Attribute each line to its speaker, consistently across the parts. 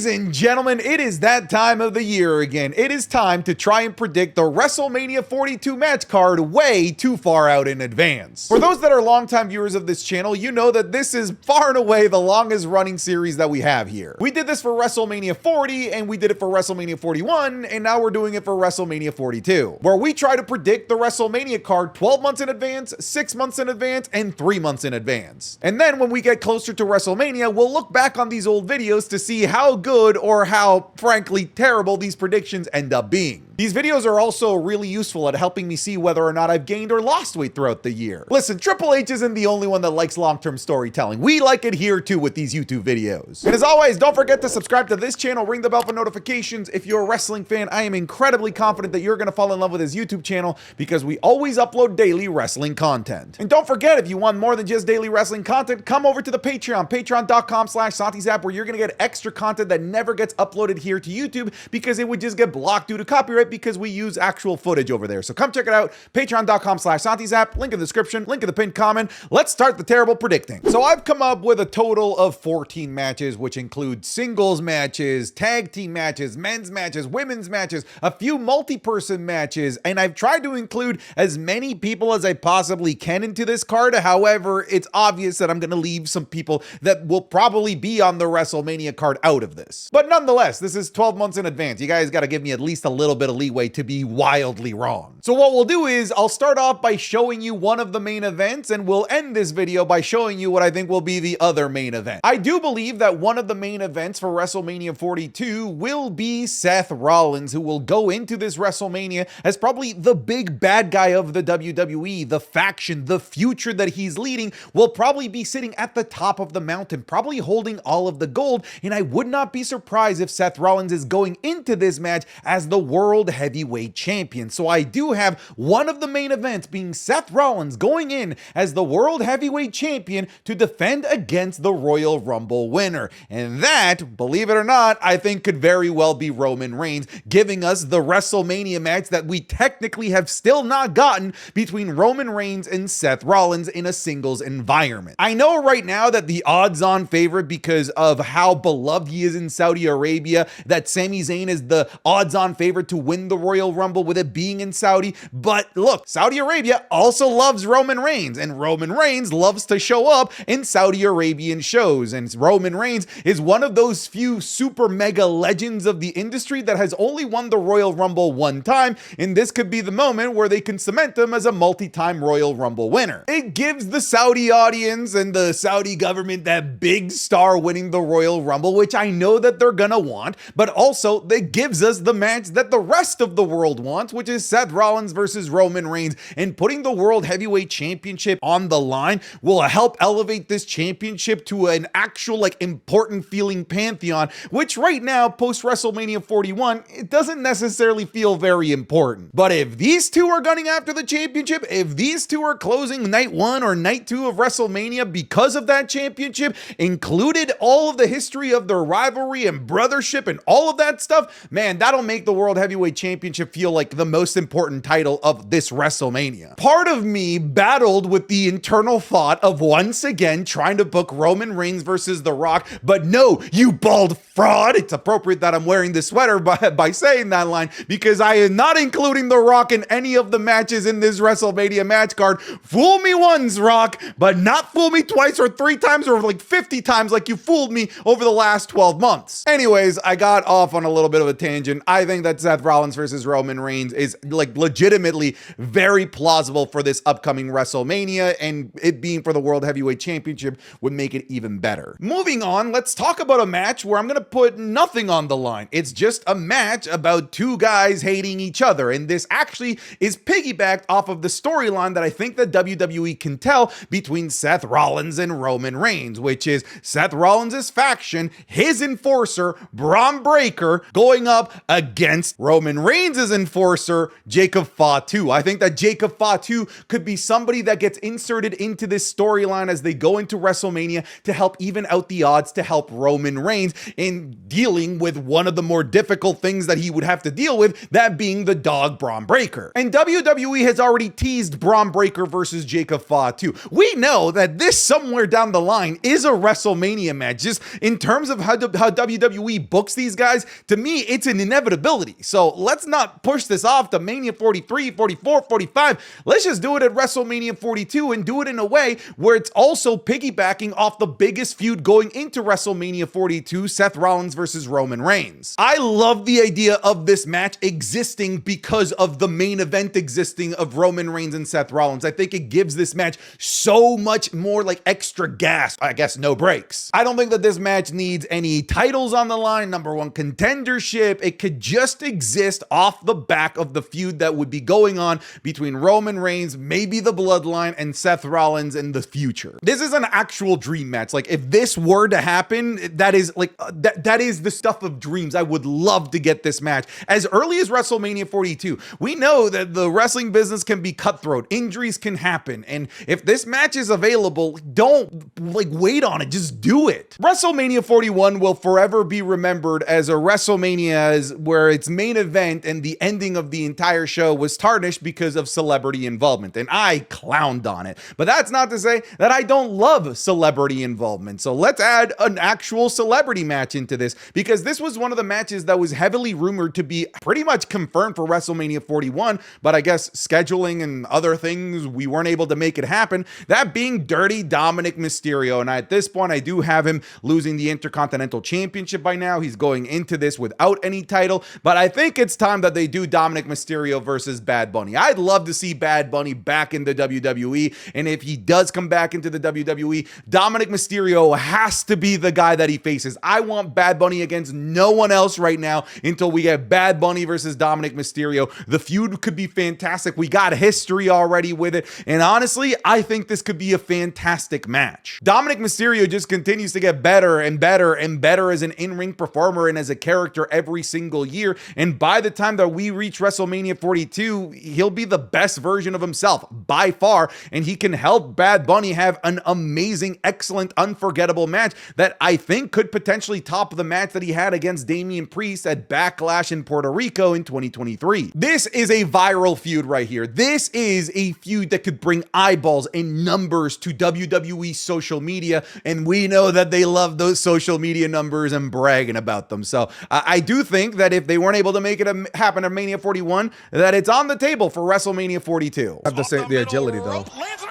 Speaker 1: Ladies and gentlemen, it is that time of the year again. It is time to try and predict the WrestleMania 42 match card way too far out in advance. For those that are longtime viewers of this channel, you know that this is far and away the longest running series that we have here. We did this for WrestleMania 40, and we did it for WrestleMania 41, and now we're doing it for WrestleMania 42, where we try to predict the WrestleMania card 12 months in advance, 6 months in advance, and 3 months in advance. And then when we get closer to WrestleMania, we'll look back on these old videos to see how good or how, frankly, terrible these predictions end up being. These videos are also really useful at helping me see whether or not I've gained or lost weight throughout the year. Listen, Triple H isn't the only one that likes long-term storytelling. We like it here too with these YouTube videos. And as always, don't forget to subscribe to this channel, ring the bell for notifications. If you're a wrestling fan, I am incredibly confident that you're going to fall in love with this YouTube channel because we always upload daily wrestling content. And don't forget, if you want more than just daily wrestling content, come over to the Patreon, patreon.com/SantiZap, where you're going to get extra content that never gets uploaded here to YouTube because it would just get blocked due to copyright because we use actual footage over there. So come check it out, patreon.com/SantiZap, link in the description, link in the pinned comment. Let's start the terrible predicting. So I've come up with a total of 14 matches, which include singles matches, tag team matches, men's matches, women's matches, a few multi-person matches, and I've tried to include as many people as I possibly can into this card. However, it's obvious that I'm going to leave some people that will probably be on the WrestleMania card out of this. But nonetheless, this is 12 months in advance. You guys got to give me at least a little bit of leeway to be wildly wrong. So what we'll do is I'll start off by showing you one of the main events, and we'll end this video by showing you what I think will be the other main event. I do believe that one of the main events for WrestleMania 42 will be Seth Rollins, who will go into this WrestleMania as probably the big bad guy of the WWE, the faction, the future that he's leading, will probably be sitting at the top of the mountain, probably holding all of the gold, and I would not be surprised if Seth Rollins is going into this match as the World Heavyweight Champion. So I do have one of the main events being Seth Rollins going in as the World Heavyweight Champion to defend against the Royal Rumble winner. And that, believe it or not, I think could very well be Roman Reigns, giving us the WrestleMania match that we technically have still not gotten between Roman Reigns and Seth Rollins in a singles environment. I know right now that the odds-on favorite, because of how beloved he is in Saudi Arabia, that Sami Zayn is the odds-on favorite to win the Royal Rumble with it being in Saudi. But look, Saudi Arabia also loves Roman Reigns, and Roman Reigns loves to show up in Saudi Arabian shows. And Roman Reigns is one of those few super mega legends of the industry that has only won the Royal Rumble one time, and this could be the moment where they can cement him as a multi-time Royal Rumble winner. It gives the Saudi audience and the Saudi government that big star winning the Royal Rumble, which I know that they're gonna want, but also it gives us the match that the rest of the world wants, which is Seth Rollins versus Roman Reigns, and putting the World Heavyweight Championship on the line will help elevate this championship to an actual important feeling pantheon, which right now post WrestleMania 41, it doesn't necessarily feel very important. But if these two are gunning after the championship, if these two are closing night 1 or night 2 of WrestleMania because of that championship, included all of the history of their rivalry and brothership and all of that stuff, man, that'll make the World Heavyweight Championship feel like the most important title of this WrestleMania. Part of me battled with the internal thought of once again trying to book Roman Reigns versus The Rock, but no, you bald fraud. It's appropriate that I'm wearing this sweater by saying that line, because I am not including The Rock in any of the matches in this WrestleMania match card. Fool me once, Rock, but not fool me twice or 3 times or 50 times like you fooled me over the last 12 months. Anyways, I got off on a little bit of a tangent. I think that Seth Rollins versus Roman Reigns is legitimately very plausible for this upcoming WrestleMania, and it being for the World Heavyweight Championship would make it even better. Moving on, let's talk about a match where I'm gonna put nothing on the line. It's just a match about two guys hating each other, and this actually is piggybacked off of the storyline that I think that WWE can tell between Seth Rollins and Roman Reigns, which is Seth Rollins' faction, his enforcer, Braun Breaker, going up against Roman Roman Reigns' enforcer, Jacob Fatu. I think that Jacob Fatu could be somebody that gets inserted into this storyline as they go into WrestleMania to help even out the odds, to help Roman Reigns in dealing with one of the more difficult things that he would have to deal with, that being the dog Braun Breaker. And WWE has already teased Braun Breaker versus Jacob Fatu. We know that this somewhere down the line is a WrestleMania match. Just in terms of how WWE books these guys, to me, it's an inevitability. So let's not push this off to Mania 43, 44, 45. Let's just do it at WrestleMania 42 and do it in a way where it's also piggybacking off the biggest feud going into WrestleMania 42, Seth Rollins versus Roman Reigns. I love the idea of this match existing because of the main event existing of Roman Reigns and Seth Rollins. I think it gives this match so much more like extra gas. I guess no breaks. I don't think that this match needs any titles on the line, number one contendership. It could just exist off the back of the feud that would be going on between Roman Reigns, maybe the Bloodline, and Seth Rollins in the future. This is an actual dream match. Like, if this were to happen, that is like that is the stuff of dreams. I would love to get this match as early as WrestleMania 42. We know that the wrestling business can be cutthroat. Injuries can happen. And if this match is available, don't like wait on it. Just do it. WrestleMania 41 will forever be remembered as a WrestleMania where its main event and the ending of the entire show was tarnished because of celebrity involvement. And I clowned on it. But that's not to say that I don't love celebrity involvement. So let's add an actual celebrity match into this, because this was one of the matches that was heavily rumored to be pretty much confirmed for WrestleMania 41, but I guess scheduling and other things, we weren't able to make it happen. That being Dirty Dominic Mysterio. And at this point, I do have him losing the Intercontinental Championship by now. He's going into this without any title, but I think it's time that they do Dominic Mysterio versus Bad Bunny. I'd love to see Bad Bunny back in the WWE, and if he does come back into the WWE, Dominic Mysterio has to be the guy that he faces. I want Bad Bunny against no one else right now until we get Bad Bunny versus Dominic Mysterio. The feud could be fantastic. We got history already with it, and honestly, I think this could be a fantastic match. Dominic Mysterio just continues to get better and better and better as an in-ring performer and as a character every single year, and by the time that we reach WrestleMania 42, he'll be the best version of himself by far, and he can help Bad Bunny have an amazing, excellent, unforgettable match that I think could potentially top the match that he had against Damian Priest at Backlash in Puerto Rico in 2023. This is a viral feud right here. This is a feud that could bring eyeballs and numbers to WWE social media, and we know that they love those social media numbers and bragging about them. So I do think that if they weren't able to make it happen at Mania 41, that it's on the table for WrestleMania 42.
Speaker 2: I have to say the agility though.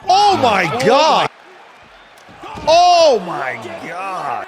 Speaker 1: Oh my God! Oh my God!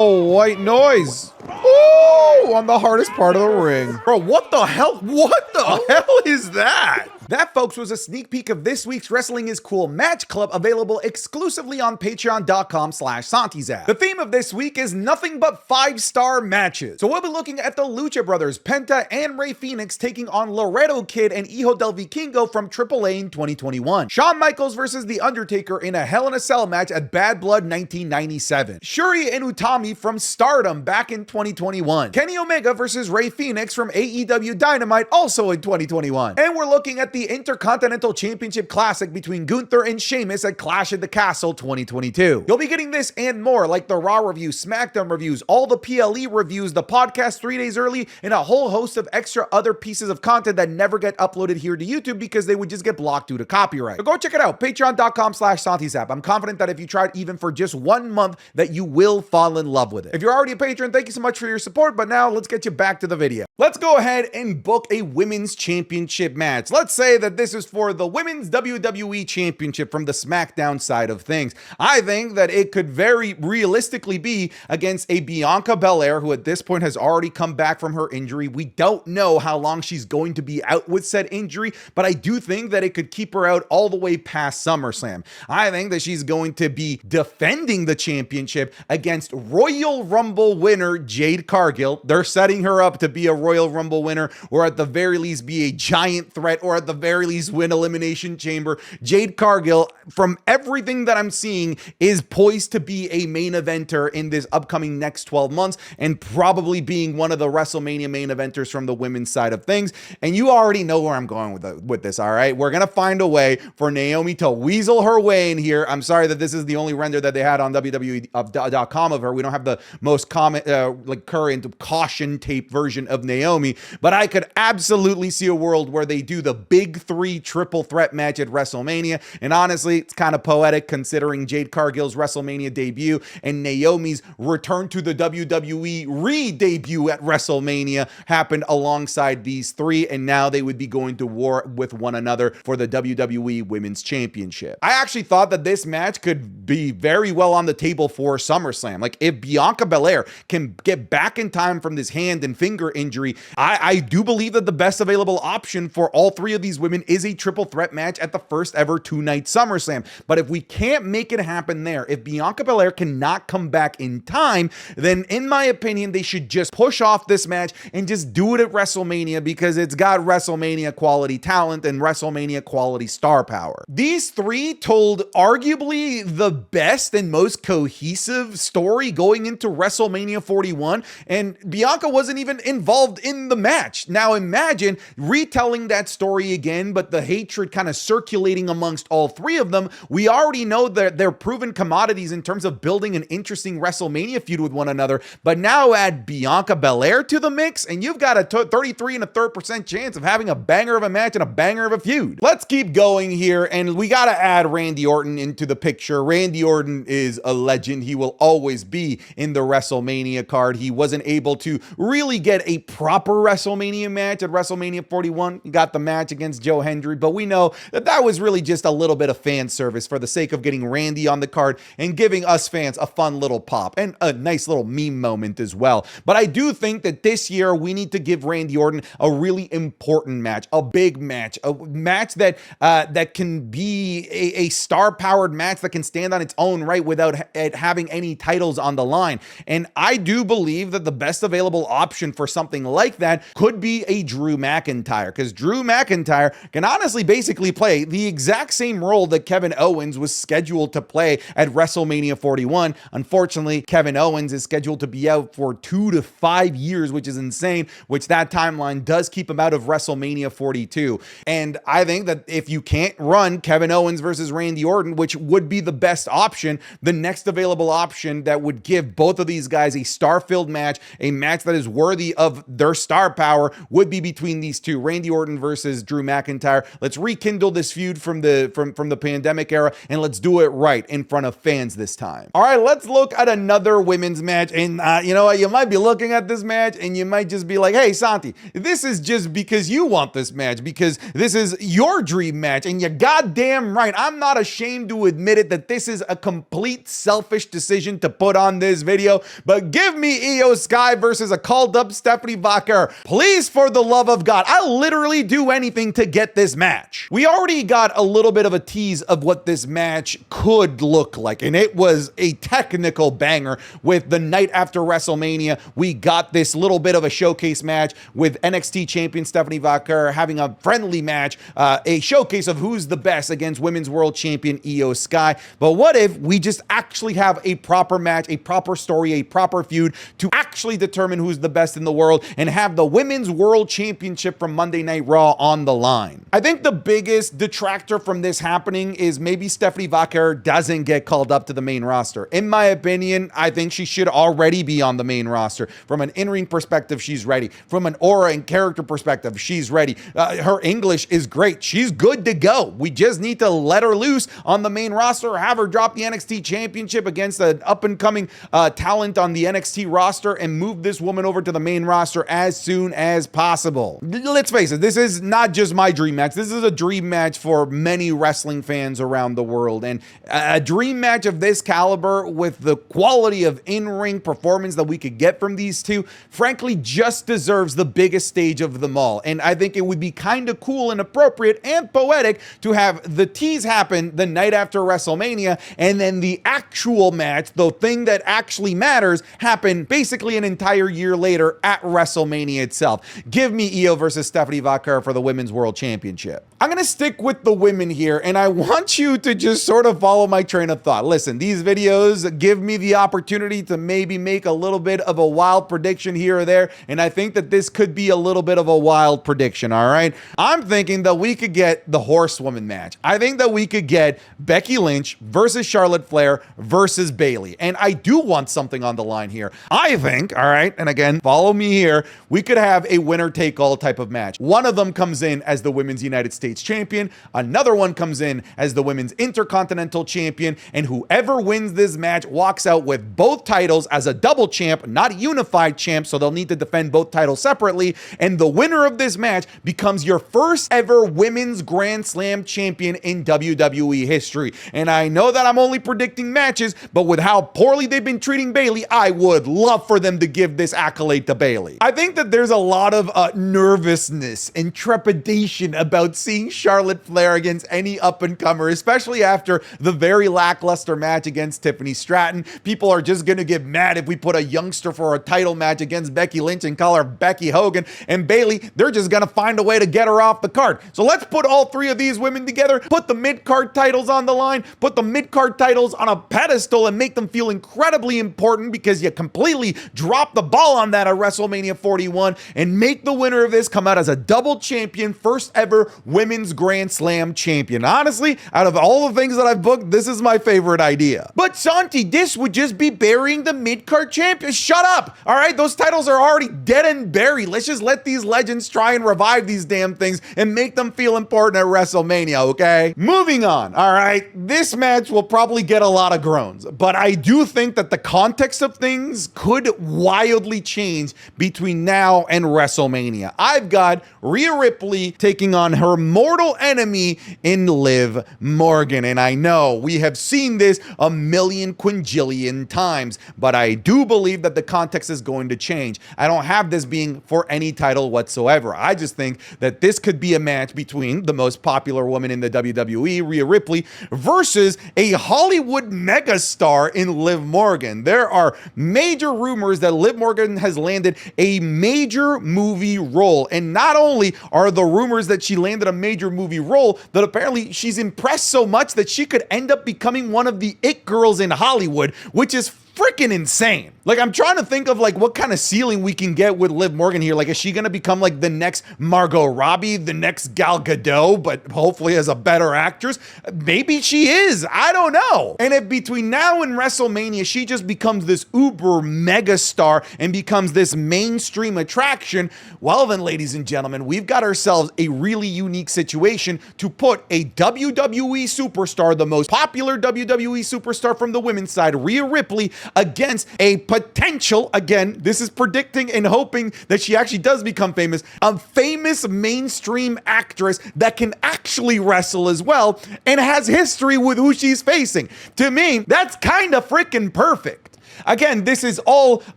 Speaker 1: Oh, white noise. Oh, on the hardest part of the ring. Bro, what the hell? What the hell is that? That, folks, was a sneak peek of this week's Wrestling is Cool Match Club, available exclusively on patreon.com/SantiZap. The theme of this week is nothing but 5-star matches. So we'll be looking at the Lucha Brothers, Penta and Rey Fénix taking on Laredo Kid and Hijo del Vikingo from AAA in 2021. Shawn Michaels versus The Undertaker in a Hell in a Cell match at Bad Blood 1997. Shuri and Utami from Stardom back in 2021. Kenny Omega versus Rey Fénix from AEW Dynamite also in 2021. And we're looking at the Intercontinental Championship Classic between Gunther and Sheamus at Clash at the Castle 2022. You'll be getting this and more, like the Raw review, SmackDown reviews, all the PLE reviews, the podcast 3 days early, and a whole host of extra other pieces of content that never get uploaded here to YouTube because they would just get blocked due to copyright. So go check it out, patreon.com/SantiZap. I'm confident that if you try it even for just 1 month, that you will fall in love with it. If you're already a patron, thank you so much for your support, but now let's get you back to the video. Let's go ahead and book a women's championship match. Let's say that this is for the women's WWE championship from the SmackDown side of things. I think that it could very realistically be against a Bianca Belair, who at this point has already come back from her injury. We don't know how long she's going to be out with said injury, but I do think that it could keep her out all the way past SummerSlam. I think that she's going to be defending the championship against Royal Rumble winner Jade Cargill. They're setting her up to be a Royal Rumble winner, or at the very least be a giant threat, or at the the very least win Elimination Chamber. Jade Cargill, from everything that I'm seeing, is poised to be a main eventer in this upcoming next 12 months and probably being one of the WrestleMania main eventers from the women's side of things. And you already know where I'm going with this, all right? We're going to find a way for Naomi to weasel her way in here. I'm sorry that this is the only render that they had on WWE.com of her. We don't have the most current caution tape version of Naomi, but I could absolutely see a world where they do the big three triple threat match at WrestleMania. And honestly, it's kind of poetic considering Jade Cargill's WrestleMania debut and Naomi's return to the WWE re-debut at WrestleMania happened alongside these three, and now they would be going to war with one another for the WWE Women's Championship. I actually thought that this match could be very well on the table for SummerSlam. Like, if Bianca Belair can get back in time from this hand and finger injury, I do believe that the best available option for all three of these women is a triple threat match at the first ever two-night SummerSlam. But if we can't make it happen there, if Bianca Belair cannot come back in time, then in my opinion, they should just push off this match and just do it at WrestleMania, because it's got WrestleMania quality talent and WrestleMania quality star power. These three told arguably the best and most cohesive story going into WrestleMania 41, and Bianca wasn't even involved in the match. Now imagine retelling that story again, but the hatred kind of circulating amongst all three of them. We already know that they're proven commodities in terms of building an interesting WrestleMania feud with one another, but now add Bianca Belair to the mix, and you've got a 33 1/3% chance of having a banger of a match and a banger of a feud. Let's keep going here, and we got to add Randy Orton into the picture. Randy Orton is a legend. He will always be in the WrestleMania card. He wasn't able to really get a proper WrestleMania match at WrestleMania 41. He got the match against Joe Hendry, but we know that that was really just a little bit of fan service for the sake of getting Randy on the card and giving us fans a fun little pop and a nice little meme moment as well. But I do think that this year we need to give Randy Orton a really important match, a big match, a match that that can be a star-powered match that can stand on its own right without it having any titles on the line. And I do believe that the best available option for something like that could be a Drew McIntyre, because Drew McIntyre can honestly basically play the exact same role that Kevin Owens was scheduled to play at WrestleMania 41. Unfortunately, Kevin Owens is scheduled to be out for 2 to 5 years, which is insane, which that timeline does keep him out of WrestleMania 42. And I think that if you can't run Kevin Owens versus Randy Orton, which would be the best option, the next available option that would give both of these guys a star-filled match, a match that is worthy of their star power, would be between these two, Randy Orton versus Drew McIntyre. Let's rekindle this feud from the pandemic era, and let's do it right in front of fans this time. All right, let's look at another women's match. And you know what? You might be looking at this match and you might just be like, hey, Santi, this is just because you want this match, because this is your dream match. And you're goddamn right. I'm not ashamed to admit it that this is a complete selfish decision to put on this video. But give me Eio Sky versus a called up Stephanie Vakar. Please, for the love of God, I'll literally do anything to get this match. We already got a little bit of a tease of what this match could look like, and it was a technical banger. With the night after WrestleMania, we got this little bit of a showcase match with NXT champion Stephanie Vakar having a friendly match, a showcase of who's the best against Women's World Champion Eio Sky. But what if we just actually have a proper match, a proper story, a proper feud to actually determine who's the best in the world and have the Women's World Championship from Monday Night Raw on the line? I think the biggest detractor from this happening is maybe Stephanie Vakar doesn't get called up to the main roster. In my opinion, I think she should already be on the main roster. From an in-ring perspective, she's ready. From an aura and character perspective, she's ready. Her English is great. She's good to go. We just need to let her loose on the main roster, have her drop the NXT championship against an up-and-coming talent on the NXT roster, and move this woman over to the main roster as soon as possible. Let's face it, this is not just my dream match. This is a dream match for many wrestling fans around the world. And a dream match of this caliber with the quality of in-ring performance that we could get from these two, frankly, just deserves the biggest stage of them all. And I think it would be kind of cool and appropriate and poetic to have the tease happen the night after WrestleMania, and then the actual match, the thing that actually matters, happen basically an entire year later at WrestleMania itself. Give me Eio versus Stephanie Vakar for the Women's World Championship. I'm going to stick with the women here, and I want you to just sort of follow my train of thought. Listen, these videos give me the opportunity to maybe make a little bit of a wild prediction here or there, and I think that this could be a little bit of a wild prediction, all right? I'm thinking that we could get the horsewoman match. I think that we could get Becky Lynch versus Charlotte Flair versus Bayley, and I do want something on the line here. I think, all right, and again, follow me here, we could have a winner-take-all type of match. One of them comes in as the Women's United States Champion, another one comes in as the Women's Intercontinental Champion, and whoever wins this match walks out with both titles as a double champ, not unified champ, so they'll need to defend both titles separately, and the winner of this match becomes your first ever Women's Grand Slam champion in WWE history. And I know that I'm only predicting matches, but with how poorly they've been treating Bayley, I would love for them to give this accolade to Bayley. I think that there's a lot of nervousness and trepidation about seeing Charlotte Flair against any up-and-comer, especially after the very lackluster match against Tiffany Stratton. People are just going to get mad if we put a youngster for a title match against Becky Lynch and call her Becky Hogan. And Bayley, they're just going to find a way to get her off the card. So let's put all three of these women together, put the mid-card titles on the line, put the mid-card titles on a pedestal and make them feel incredibly important because you completely dropped the ball on that at WrestleMania 41, and make the winner of this come out as a double champion, first ever Women's Grand Slam champion. Honestly, out of all the things that I've booked, this is my favorite idea. But Santi, this would just be burying the mid-card champion. Shut up. All right, those titles are already dead and buried. Let's just let these legends try and revive these damn things and make them feel important at WrestleMania, okay? Moving on, all right? This match will probably get a lot of groans, but I do think that the context of things could wildly change between now and WrestleMania. I've got Rhea Ripley taking on her mortal enemy in Liv Morgan, and I know we have seen this a million quinjillion times, but I do believe that the context is going to change. I don't have this being for any title whatsoever. I just think that this could be a match between the most popular woman in the WWE, Rhea Ripley, versus a Hollywood megastar in Liv Morgan. There are major rumors that Liv Morgan has landed a major movie role, and not only are the rumors that she landed a major movie role, that apparently she's impressed so much that she could end up becoming one of the it girls in Hollywood, which is freaking insane. Like, I'm trying to think of like what kind of ceiling we can get with Liv Morgan here. Like, is she going to become like the next Margot Robbie, the next Gal Gadot, but hopefully as a better actress? Maybe she is. I don't know. And if between now and WrestleMania, she just becomes this uber mega star and becomes this mainstream attraction, well then, ladies and gentlemen, we've got ourselves a really unique situation to put a WWE superstar, the most popular WWE superstar from the women's side, Rhea Ripley, against a potential, again, this is predicting and hoping that she actually does become famous, a famous mainstream actress that can actually wrestle as well and has history with who she's facing. To me, that's kind of freaking perfect. Again, this is all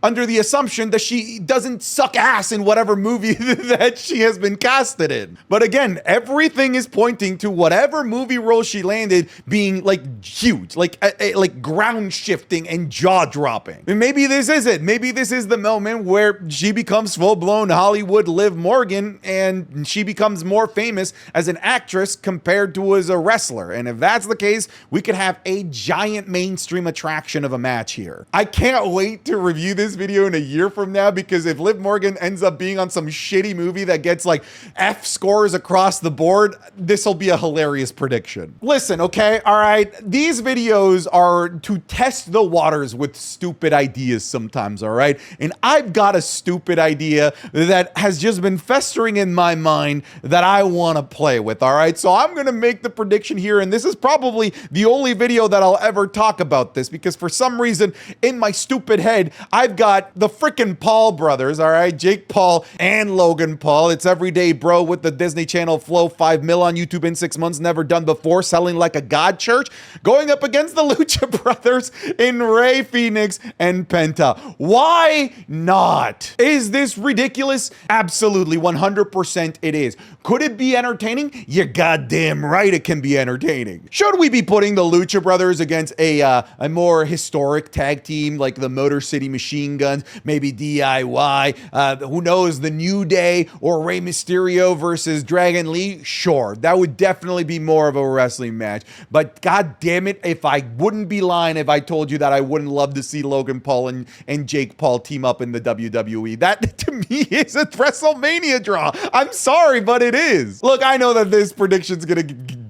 Speaker 1: under the assumption that she doesn't suck ass in whatever movie that she has been casted in. But again, everything is pointing to whatever movie role she landed being like huge, like ground shifting and jaw dropping. And maybe this is it. Maybe this is the moment where she becomes full-blown Hollywood Liv Morgan and she becomes more famous as an actress compared to as a wrestler. And if that's the case, we could have a giant mainstream attraction of a match here. I can't wait to review this video in a year from now, because if Liv Morgan ends up being on some shitty movie that gets like F scores across the board, this will be a hilarious prediction. Listen, okay, all right, these videos are to test the waters with stupid ideas sometimes, all right? And I've got a stupid idea that has just been festering in my mind that I want to play with, all right? So I'm going to make the prediction here, and this is probably the only video that I'll ever talk about this, because for some reason in my stupid head, I've got the freaking Paul brothers, all right? Jake Paul and Logan Paul. It's everyday bro with the Disney Channel flow, 5 mil on YouTube in 6 months, never done before, selling like a god church, going up against the Lucha brothers in Rey Fenix and Penta. Why not? Is this ridiculous? Absolutely, 100% it is. Could it be entertaining? You're goddamn right it can be entertaining. Should we be putting the Lucha brothers against a more historic tag team team like the Motor City Machine Guns, maybe DIY, who knows, the New Day or Rey Mysterio versus Dragon Lee? Sure, that would definitely be more of a wrestling match. But god damn it, if I wouldn't be lying if I told you that I wouldn't love to see Logan Paul and Jake Paul team up in the WWE. That to me is a WrestleMania draw. I'm sorry, but it is. Look, I know that this prediction's gonna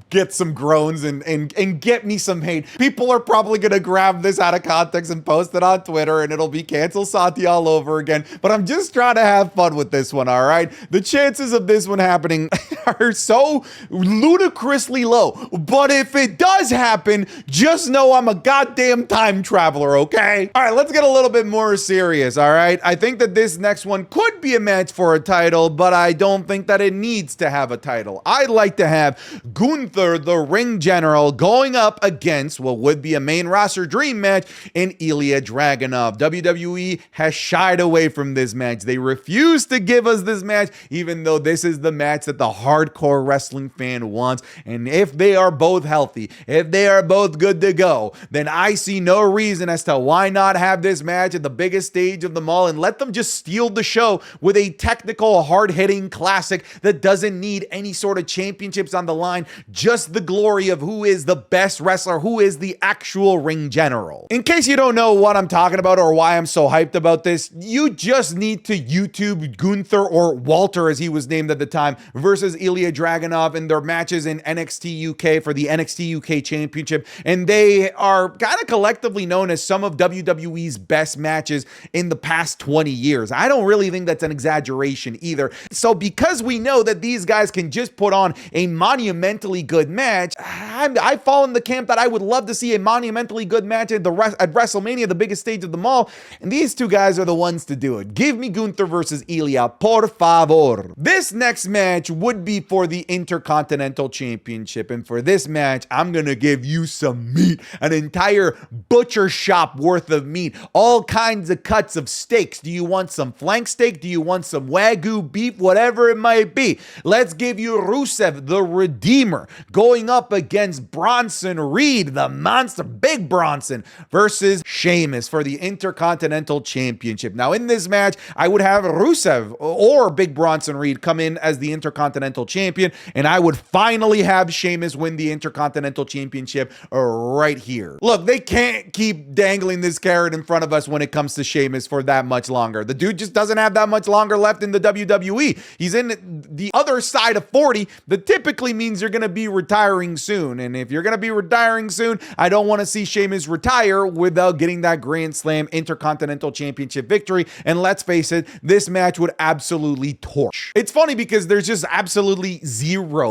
Speaker 1: get some groans and get me some hate. People are probably gonna grab this out of context and post it on Twitter, and it'll be cancel Santi all over again. But I'm just trying to have fun with this one, all right? The chances of this one happening are so ludicrously low. But if it does happen, just know I'm a goddamn time traveler, okay? All right, let's get a little bit more serious, all right? I think that this next one could be a match for a title, but I don't think that it needs to have a title. I'd like to have Gunther, the ring general, going up against what would be a main roster dream match in Ilya Dragunov. WWE has shied away from this match. They refuse to give us this match, even though this is the match that the hardcore wrestling fan wants. And if they are both healthy, if they are both good to go, then I see no reason as to why not have this match at the biggest stage of them all and let them just steal the show with a technical, hard-hitting classic that doesn't need any sort of championships on the line, just the glory of who is the best wrestler, who is the actual ring general. In case you don't know what I'm talking about or why I'm so hyped about this, you just need to YouTube Gunther, or Walter as he was named at the time, versus Ilya Dragunov in their matches in NXT UK for the NXT UK Championship, and they are kind of collectively known as some of WWE's best matches in the past 20 years. I don't really think that's an exaggeration either. So because we know that these guys can just put on a monumentally good match, I fall in the camp that I would love to see a monumentally good match at WrestleMania, the biggest stage of them all, and these two guys are the ones to do it. Give me Gunther versus Ilya, por favor. This next match would be for the Intercontinental Championship, and for this match, I'm gonna give you some meat, an entire butcher shop worth of meat, all kinds of cuts of steaks. Do you want some flank steak? Do you want some Wagyu beef? Whatever it might be. Let's give you Rusev, the Redeemer, going up against Bronson Reed, the monster, Big Bronson, versus Sheamus for the Intercontinental Championship. Now, in this match, I would have Rusev or Big Bronson Reed come in as the Intercontinental Champion, and I would finally have Sheamus win the Intercontinental Championship right here. Look, they can't keep dangling this carrot in front of us when it comes to Sheamus for that much longer. The dude just doesn't have that much longer left in the WWE. He's in the other side of 40. That typically means you're going to be retiring soon. And if you're going to be retiring soon, I don't want to see Sheamus retire without getting that Grand Slam Intercontinental Championship victory. And let's face it, this match would absolutely torch. It's funny because there's just absolutely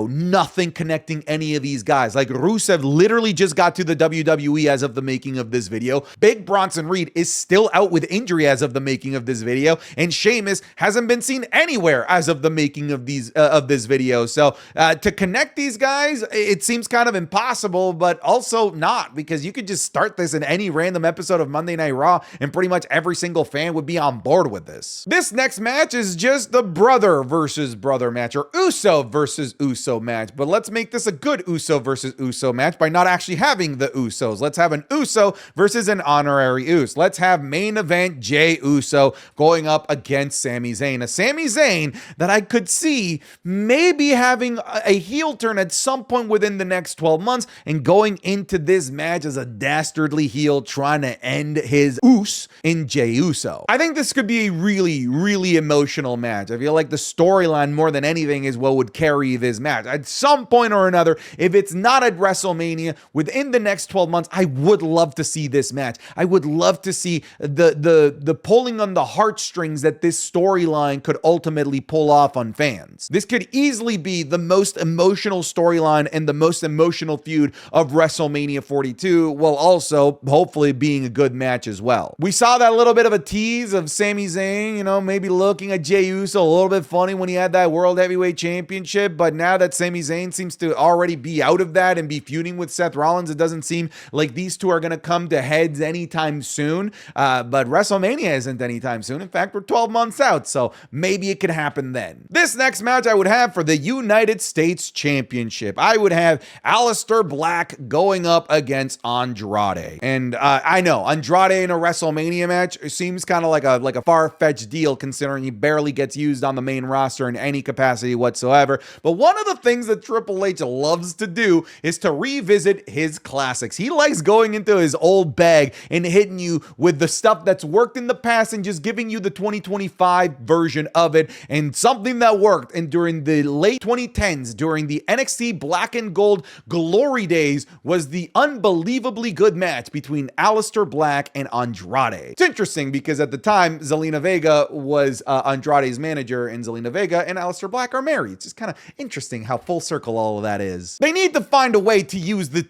Speaker 1: nothing connecting any of these guys. Like, Rusev literally just got to the WWE as of the making of this video. Big Bronson Reed is still out with injury as of the making of this video, and Sheamus hasn't been seen anywhere as of the making of this video. So to connect these guys, it seems kind of impossible, but also not, because you could just start this in any random episode of Monday Night Raw and pretty much every single fan would be on board with this. This next match is just the brother versus brother match, or Uso versus Uso match, but let's make this a good Uso versus Uso match by not actually having the Usos. Let's have an Uso versus an honorary Uso. Let's have main event Jey Uso going up against Sami Zayn. A Sami Zayn that I could see maybe having a heel turn at some point within the next 12 months and going into this match as a dastardly heel trying to end his Uso in Jey Uso. I think this could be a really emotional match. I feel like the storyline more than anything is what would carry this match. At some point or another, if it's not at WrestleMania, within the next 12 months, I would love to see this match. I would love to see the pulling on the heartstrings that this storyline could ultimately pull off on fans. This could easily be the most emotional storyline and the most emotional feud of WrestleMania 42, while also hopefully being a good match as well. We saw that little bit of a tease of Sami Zayn, maybe looking at Jey Uso a little bit funny when he had that World Heavyweight Championship, but now that Sami Zayn seems to already be out of that and be feuding with Seth Rollins, it doesn't seem like these two are going to come to heads anytime soon, but WrestleMania isn't anytime soon. In fact, we're 12 months out, so maybe it could happen then. This next match I would have for the United States Championship. Championship. I would have Alistar Black going up against Andrade. And I know Andrade in a WrestleMania match seems kind of like a far-fetched deal considering he barely gets used on the main roster in any capacity whatsoever. But one of the things that Triple H loves to do is to revisit his classics. He likes going into his old bag and hitting you with the stuff that's worked in the past and just giving you the 2025 version of it. And something that worked and during the late 2010s, during the NXT Black and Gold glory days, was the unbelievably good match between Alistar Black and Andrade. It's interesting because at the time, Zelina Vega was Andrade's manager, and Zelina Vega and Alistar Black are married. It's just kind of interesting how full circle all of that is. They need to find a way to use the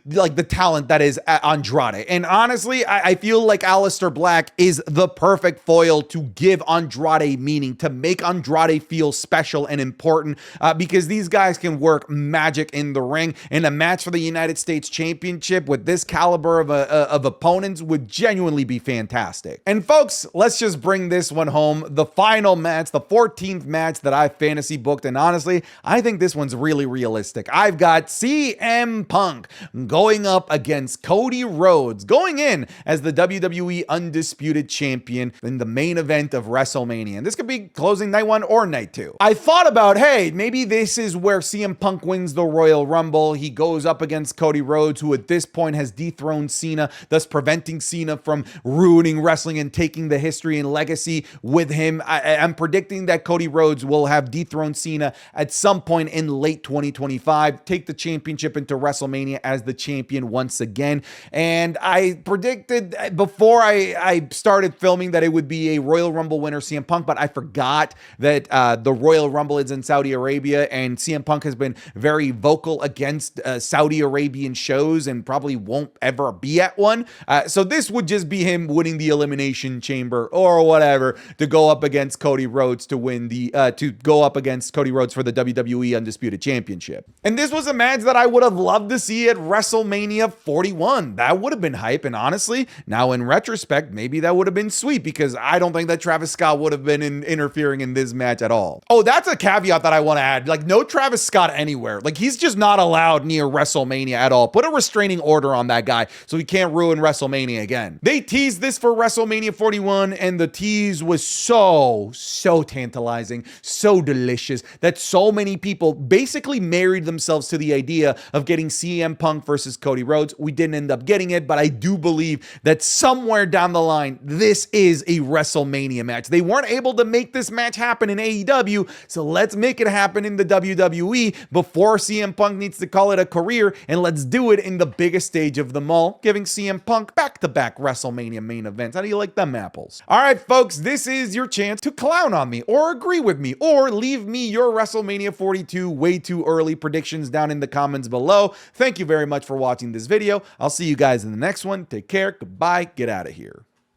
Speaker 1: talent that is Andrade. And honestly, I feel like Alistar Black is the perfect foil to give Andrade meaning, to make Andrade feel special and important, because these guys can work magic in the ring, and a match for the United States Championship with this caliber of opponents would genuinely be fantastic. And folks, let's just bring this one home. The final match, the 14th match that I fantasy booked, and honestly, I think this one's really realistic. I've got CM Punk going up against Cody Rhodes, going in as the WWE Undisputed Champion in the main event of WrestleMania. And this could be closing night 1 or night 2. I thought about, hey, maybe this is where CM Punk wins the Royal Rumble. He goes up against Cody Rhodes, who at this point has dethroned Cena, thus preventing Cena from ruining wrestling and taking the history and legacy with him. I'm predicting that Cody Rhodes will have dethroned Cena at some point in late 2025, take the championship into WrestleMania as the champion once again. And I predicted before I started filming that it would be a Royal Rumble winner, CM Punk, but I forgot that the Royal Rumble is in Saudi Arabia, and CM Punk has been very vocal against Saudi Arabian shows and probably won't ever be at one. So this would just be him winning the Elimination Chamber or whatever to go up against Cody Rhodes to win the Cody Rhodes for the WWE Undisputed Championship. And this was a match that I would have loved to see at WrestleMania 41. That would have been hype, and honestly, now in retrospect, maybe that would have been sweet because I don't think that Travis Scott would have been interfering in this match at all. Oh, that's a caveat that I want to add. Like, no Travis Scott anywhere. Like, he's just not allowed near WrestleMania at all. Put a restraining order on that guy so he can't ruin WrestleMania again. They teased this for WrestleMania 41, and the tease was so tantalizing, so delicious that so many people basically married themselves to the idea of getting CM Punk versus Cody Rhodes. We didn't end up getting it, but I do believe that somewhere down the line, this is a WrestleMania match. They weren't able to make this match happen in AEW, so let's make it happen in the WWE before CM Punk needs to call it a career, and let's do it in the biggest stage of them all, giving CM Punk back-to-back WrestleMania main events. How do you like them apples? All right, folks, this is your chance to clown on me or agree with me or leave me your WrestleMania 42 way too early predictions down in the comments below. Thank you very much for watching this video. I'll see you guys in the next one. Take care. Goodbye. Get out of here.